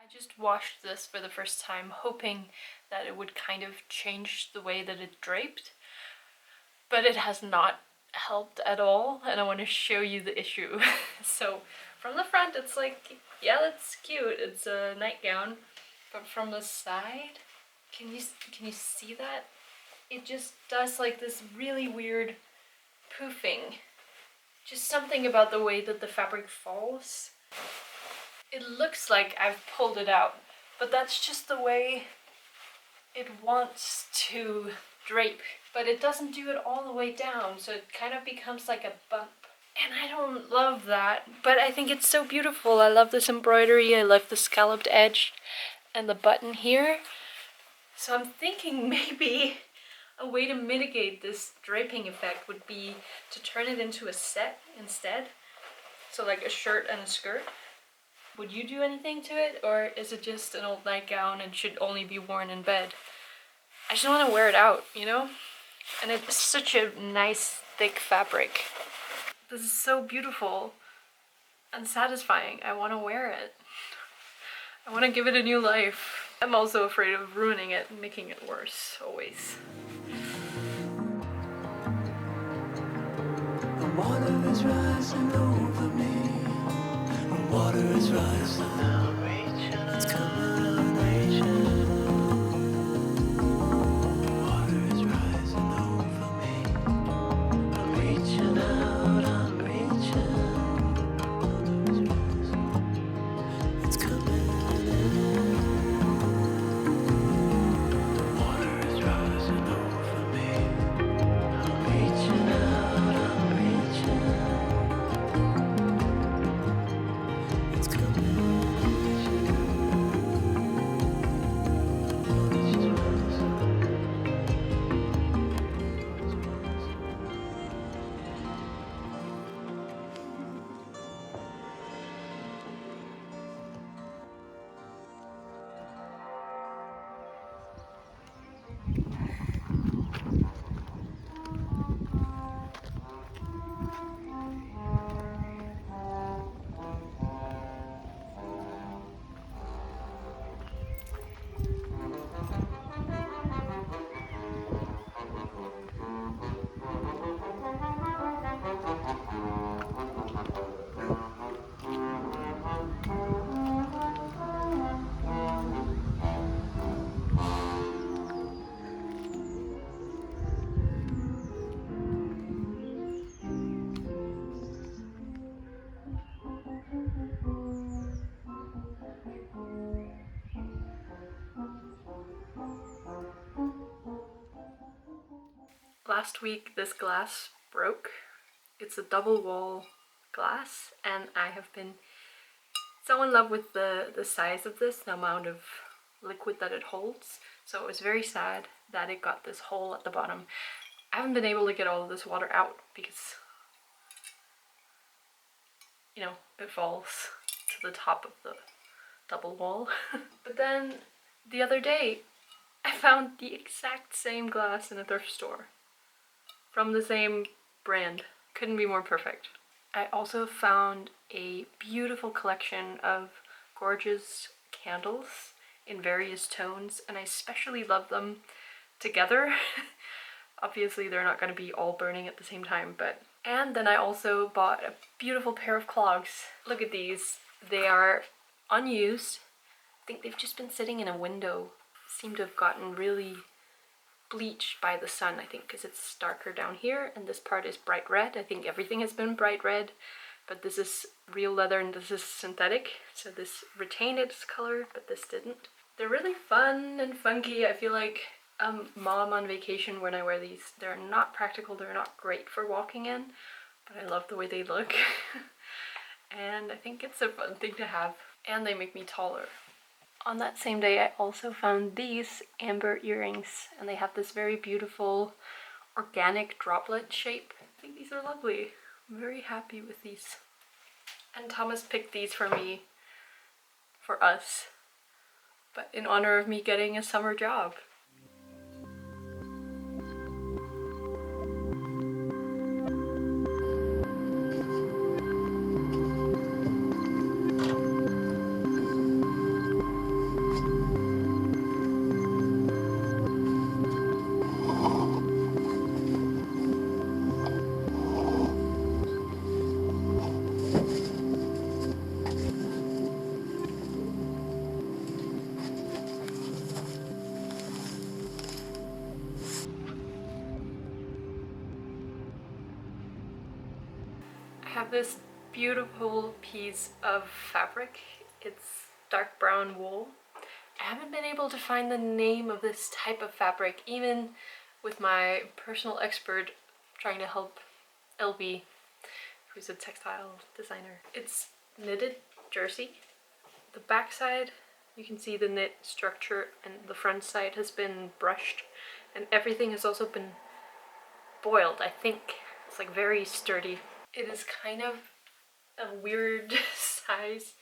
I just washed this for the first time, hoping that it would kind of change the way that it draped, but it has not helped at all, and I want to show you the issue. So from the front it's like, yeah, that's cute, it's a nightgown, but from the side, can you see that? It just does like this really weird poofing. Just something about the way that the fabric falls. It looks like I've pulled it out, but that's just the way it wants to drape. But it doesn't do it all the way down, so it kind of becomes like a bump. And I don't love that, but I think it's so beautiful. I love this embroidery, I love the scalloped edge and the button here. So I'm thinking maybe a way to mitigate this draping effect would be to turn it into a set instead. So like a shirt and a skirt. Would you do anything to it, or is it just an old nightgown and should only be worn in bed? I just want to wear it out, you know? And it's such a nice thick fabric. This is so beautiful and satisfying. I want to wear it. I want to give it a new life. I'm also afraid of ruining it and making it worse, always. The water is rising over me. The water is rising. I'm reaching. It's coming, I'm reaching. The water is rising over me. I'm reaching out, I'm reaching. The water is rising. It's coming in. The water is rising over me. I'm reaching out, I'm reaching. It's coming. Last week this glass broke. It's a double wall glass, and I have been so in love with the size of this, the amount of liquid that it holds. So it was very sad that it got this hole at the bottom. I haven't been able to get all of this water out because, you know, it falls to the top of the double wall. But then the other day I found the exact same glass in a thrift store from the same brand. Couldn't be more perfect. I also found a beautiful collection of gorgeous candles in various tones, and I especially love them together. Obviously they're not going to be all burning at the same time, but... And then I also bought a beautiful pair of clogs. Look at these. They are unused. I think they've just been sitting in a window. Seem to have gotten really bleached by the sun, I think, because it's darker down here and this part is bright red. I think everything has been bright red, but this is real leather and this is synthetic, so this retained its color but this didn't. They're really fun and funky. I feel like a mom on vacation when I wear these. They're not practical, they're not great for walking in, but I love the way they look. And I think it's a fun thing to have, and they make me taller. On that same day I also found these amber earrings, and they have this very beautiful organic droplet shape. I think these are lovely. I'm very happy with these. And Thomas picked these for me, for us, but in honor of me getting a summer job. have this beautiful piece of fabric. It's dark brown wool. I haven't been able to find the name of this type of fabric, even with my personal expert trying to help LB, who's a textile designer. It's knitted jersey. The back side, you can see the knit structure, and the front side has been brushed, and everything has also been boiled, I think. It's like very sturdy. It is kind of a weird size,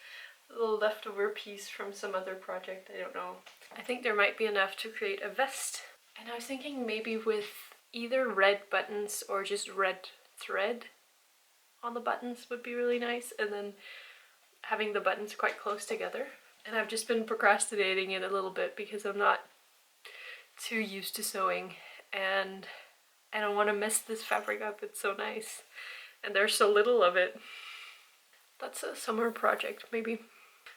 little leftover piece from some other project, I don't know. I think there might be enough to create a vest. And I was thinking maybe with either red buttons or just red thread on the buttons would be really nice, and then having the buttons quite close together. And I've just been procrastinating it a little bit because I'm not too used to sewing, and I don't want to mess this fabric up. It's so nice, and there's so little of it. That's a summer project, maybe.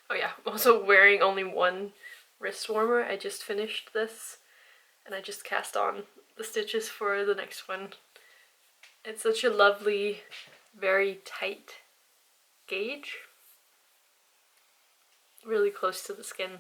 Oh yeah, I'm also wearing only one wrist warmer. I just finished this, and I just cast on the stitches for the next one. It's such a lovely, very tight gauge. Really close to the skin.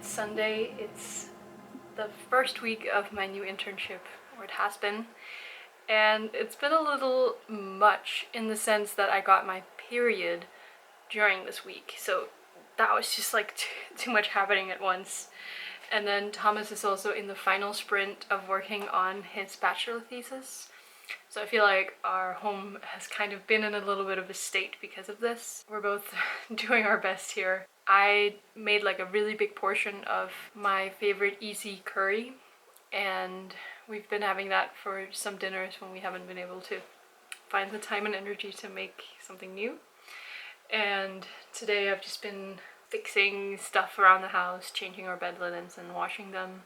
It's Sunday. It's the first week of my new internship, or it has been. And it's been a little much in the sense that I got my period during this week. So that was just like too much happening at once. And then Thomas is also in the final sprint of working on his bachelor thesis. So I feel like our home has kind of been in a little bit of a state because of this. We're both doing our best here. I made like a really big portion of my favorite easy curry, and we've been having that for some dinners when we haven't been able to find the time and energy to make something new. And today I've just been fixing stuff around the house, changing our bed linens and washing them,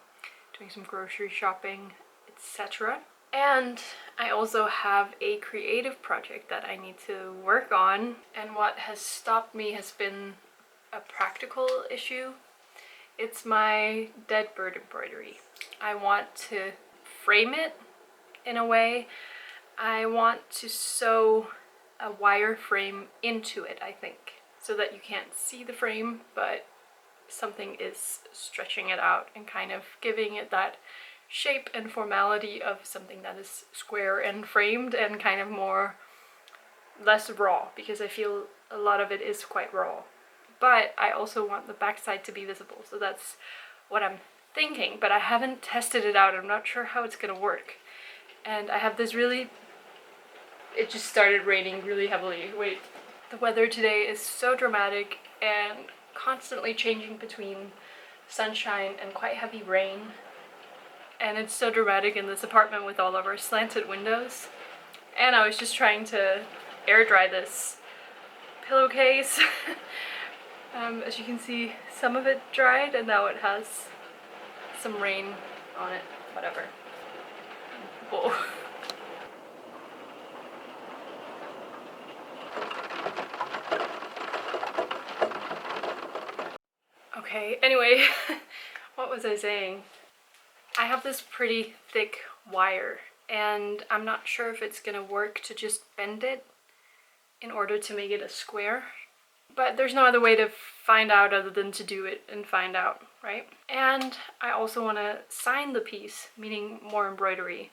doing some grocery shopping, etc. And I also have a creative project that I need to work on, and what has stopped me has been a practical issue. It's my dead bird embroidery. I want to frame it in a way. I want to sew a wire frame into it, I think, so that you can't see the frame, but something is stretching it out and kind of giving it that shape and formality of something that is square and framed and kind of less raw, because I feel a lot of it is quite raw. But I also want the backside to be visible, so that's what I'm thinking, but I haven't tested it out. I'm not sure how it's gonna work. And I have this it just started raining really heavily. Wait, the weather today is so dramatic and constantly changing between sunshine and quite heavy rain. And it's so dramatic in this apartment with all of our slanted windows. And I was just trying to air dry this pillowcase. As you can see, some of it dried and now it has some rain on it, whatever. Whoa. Okay, anyway, what was I saying? I have this pretty thick wire and I'm not sure if it's gonna work to just bend it in order to make it a square. But there's no other way to find out other than to do it and find out, right? And I also want to sign the piece, meaning more embroidery.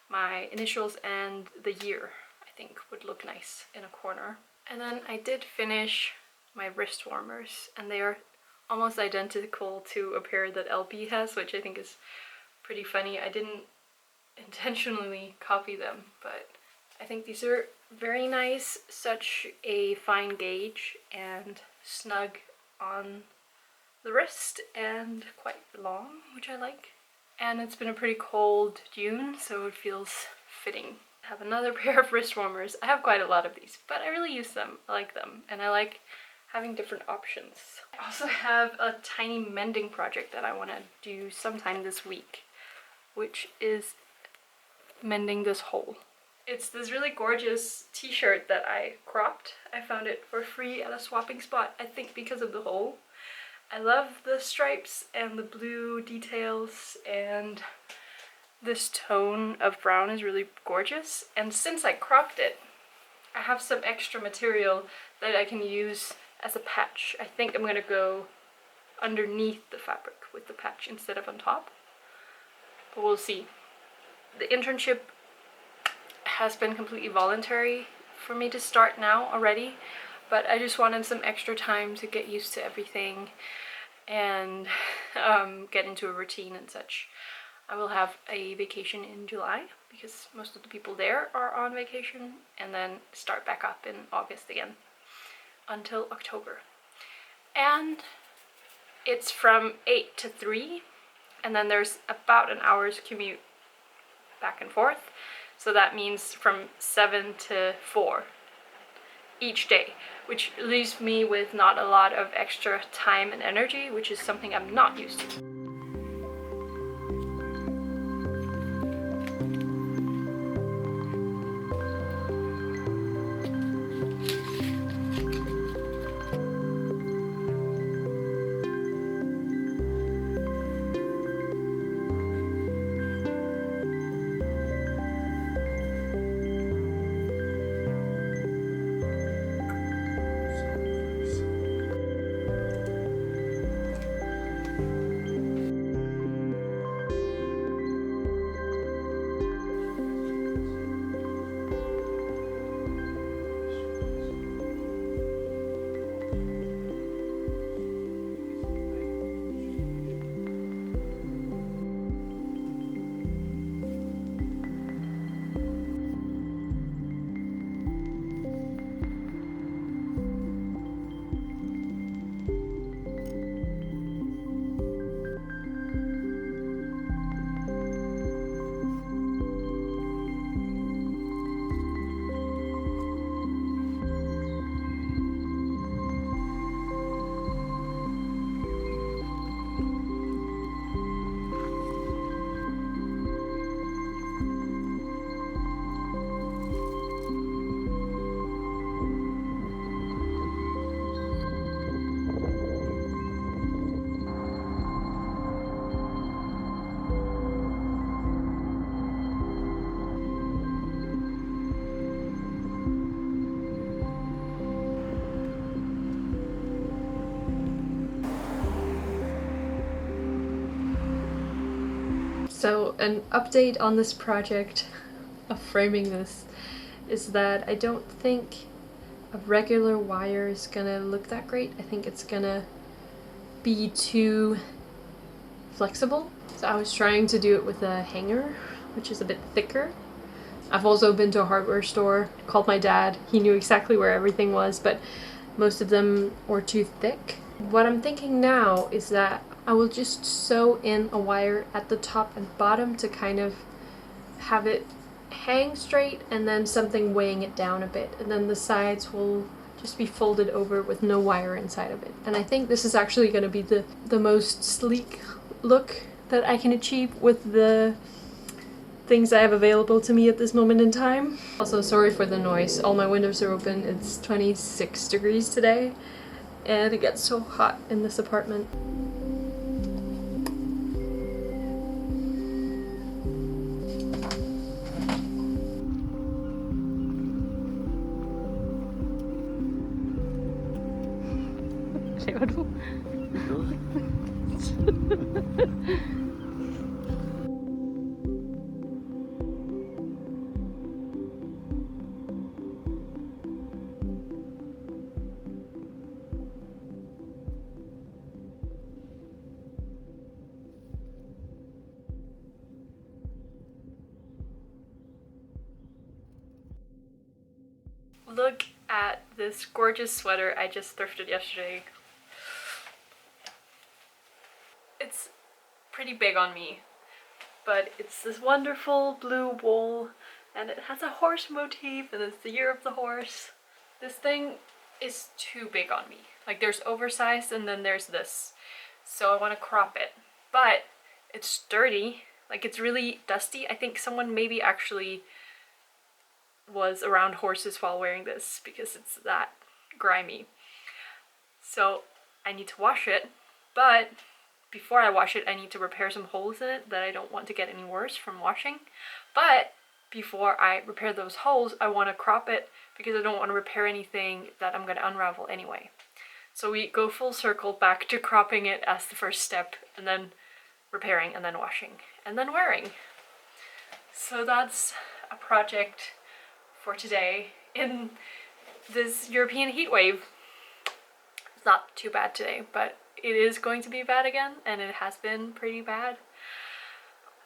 My initials and the year, I think, would look nice in a corner. And then I did finish my wrist warmers, and they are almost identical to a pair that LB has, which I think is pretty funny. I didn't intentionally copy them, but I think these are very nice, such a fine gauge and snug on the wrist and quite long, which I like. And it's been a pretty cold June, so it feels fitting. I have another pair of wrist warmers. I have quite a lot of these, but I really use them. I like them, and I like having different options. I also have a tiny mending project that I want to do sometime this week, which is mending this hole. It's this really gorgeous t-shirt that I cropped. I found it for free at a swapping spot, I think because of the hole. I love the stripes and the blue details, and this tone of brown is really gorgeous. And since I cropped it, I have some extra material that I can use as a patch. I think I'm gonna go underneath the fabric with the patch instead of on top, but we'll see. The internship has been completely voluntary for me to start now already, but I just wanted some extra time to get used to everything and get into a routine and such. I will have a vacation in July because most of the people there are on vacation, and then start back up in August again until October. And it's from 8 to 3, and then there's about an hour's commute back and forth. So that means from 7 to 4 each day, which leaves me with not a lot of extra time and energy, which is something I'm not used to. So an update on this project of framing this is that I don't think a regular wire is gonna look that great. I think it's gonna be too flexible. So I was trying to do it with a hanger, which is a bit thicker. I've also been to a hardware store, called my dad. He knew exactly where everything was, but most of them were too thick. What I'm thinking now is that I will just sew in a wire at the top and bottom to kind of have it hang straight and then something weighing it down a bit. And then the sides will just be folded over with no wire inside of it. And I think this is actually going to be the most sleek look that I can achieve with the things I have available to me at this moment in time. Also, sorry for the noise. All my windows are open. It's 26 degrees today and it gets so hot in this apartment. Look at this gorgeous sweater I just thrifted yesterday. It's pretty big on me, but it's this wonderful blue wool and it has a horse motif and it's the year of the horse. This thing is too big on me. Like there's oversized and then there's this. So I want to crop it, but it's sturdy. Like it's really dusty. I think someone maybe actually was around horses while wearing this because it's that grimy. So I need to wash it, but before I wash it I need to repair some holes in it that I don't want to get any worse from washing. But before I repair those holes I want to crop it because I don't want to repair anything that I'm going to unravel anyway. So we go full circle back to cropping it as the first step and then repairing and then washing and then wearing. So that's a project for today in this European heat wave. It's not too bad today, but it is going to be bad again, and it has been pretty bad.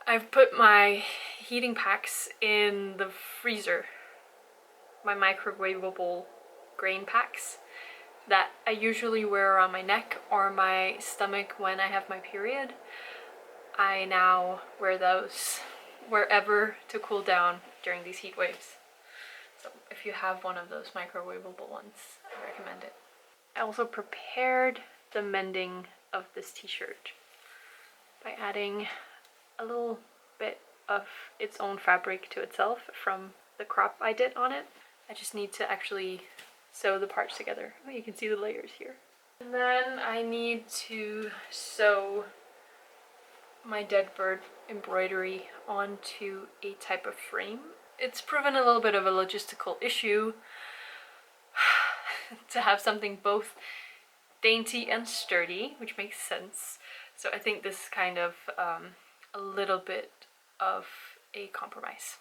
I've put my heating packs in the freezer, my microwavable grain packs that I usually wear around my neck or my stomach when I have my period. I now wear those wherever to cool down during these heat waves. So if you have one of those microwavable ones, I recommend it. I also prepared the mending of this t-shirt by adding a little bit of its own fabric to itself from the crop I did on it. I just need to actually sew the parts together. Oh, you can see the layers here. And then I need to sew my dead bird embroidery onto a type of frame. It's proven a little bit of a logistical issue to have something both dainty and sturdy, which makes sense. So I think this is kind of a little bit of a compromise.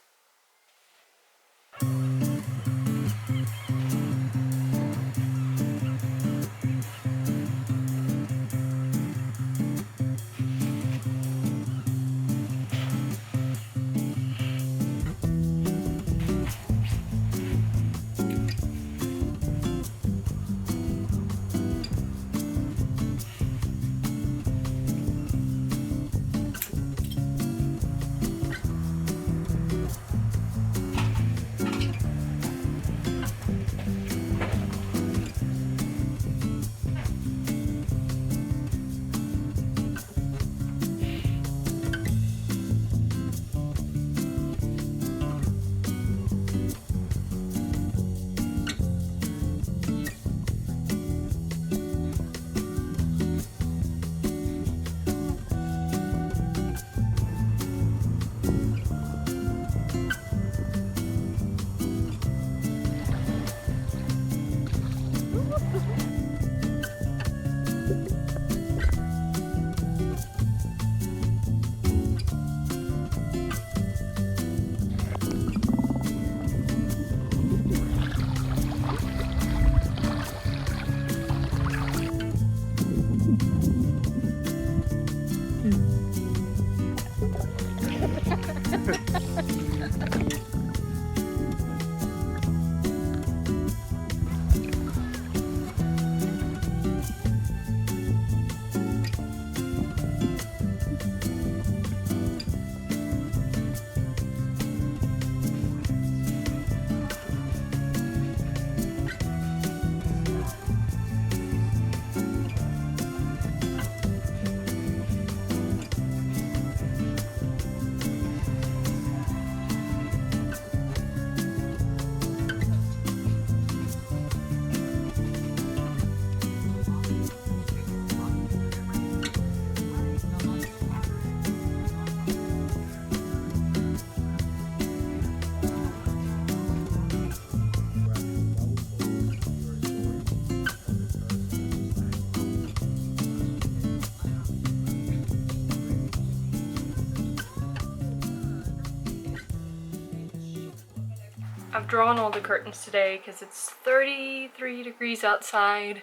I've drawn all the curtains today because it's 33 degrees outside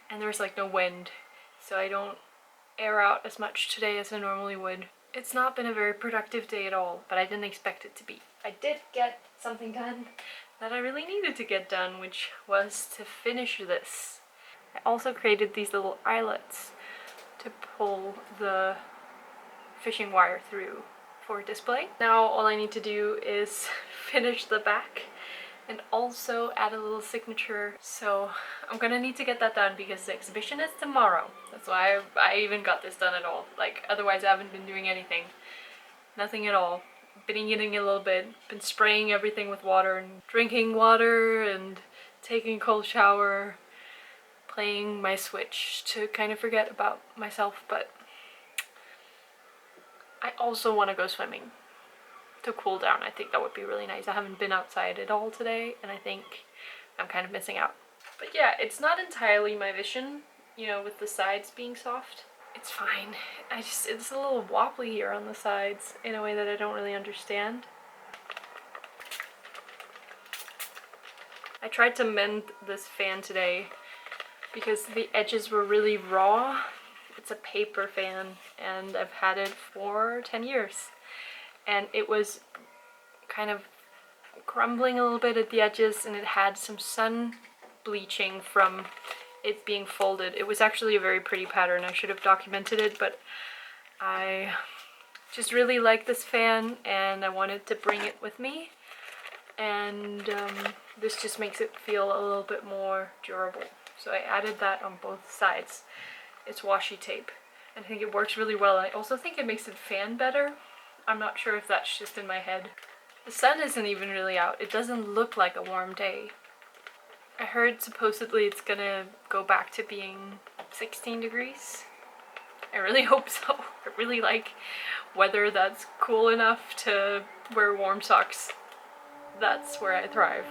and there's like no wind, so I don't air out as much today as I normally would. It's not been a very productive day at all, but I didn't expect it to be. I did get something done that I really needed to get done, which was to finish this. I also created these little eyelets to pull the fishing wire through for display. Now all I need to do is finish the back and also add a little signature. So I'm gonna need to get that done because the exhibition is tomorrow. That's why I even got this done at all. Like, otherwise I haven't been doing anything. Nothing at all. Been eating a little bit, been spraying everything with water and drinking water and taking a cold shower, playing my Switch to kind of forget about myself, but I also want to go swimming to cool down. I think that would be really nice. I haven't been outside at all today and I think I'm kind of missing out. But yeah, it's not entirely my vision, you know, with the sides being soft. It's fine. It's a little wobbly here on the sides in a way that I don't really understand. I tried to mend this fan today because the edges were really raw. It's a paper fan and I've had it for 10 years. And it was kind of crumbling a little bit at the edges and it had some sun bleaching from it being folded. It was actually a very pretty pattern. I should have documented it, but I just really like this fan and I wanted to bring it with me. And this just makes it feel a little bit more durable. So I added that on both sides. It's washi tape and I think it works really well. I also think it makes it fan better. I'm not sure if that's just in my head. The sun isn't even really out. It doesn't look like a warm day. I heard supposedly it's gonna go back to being 16 degrees. I really hope so. I really like weather that's cool enough to wear warm socks. That's where I thrive.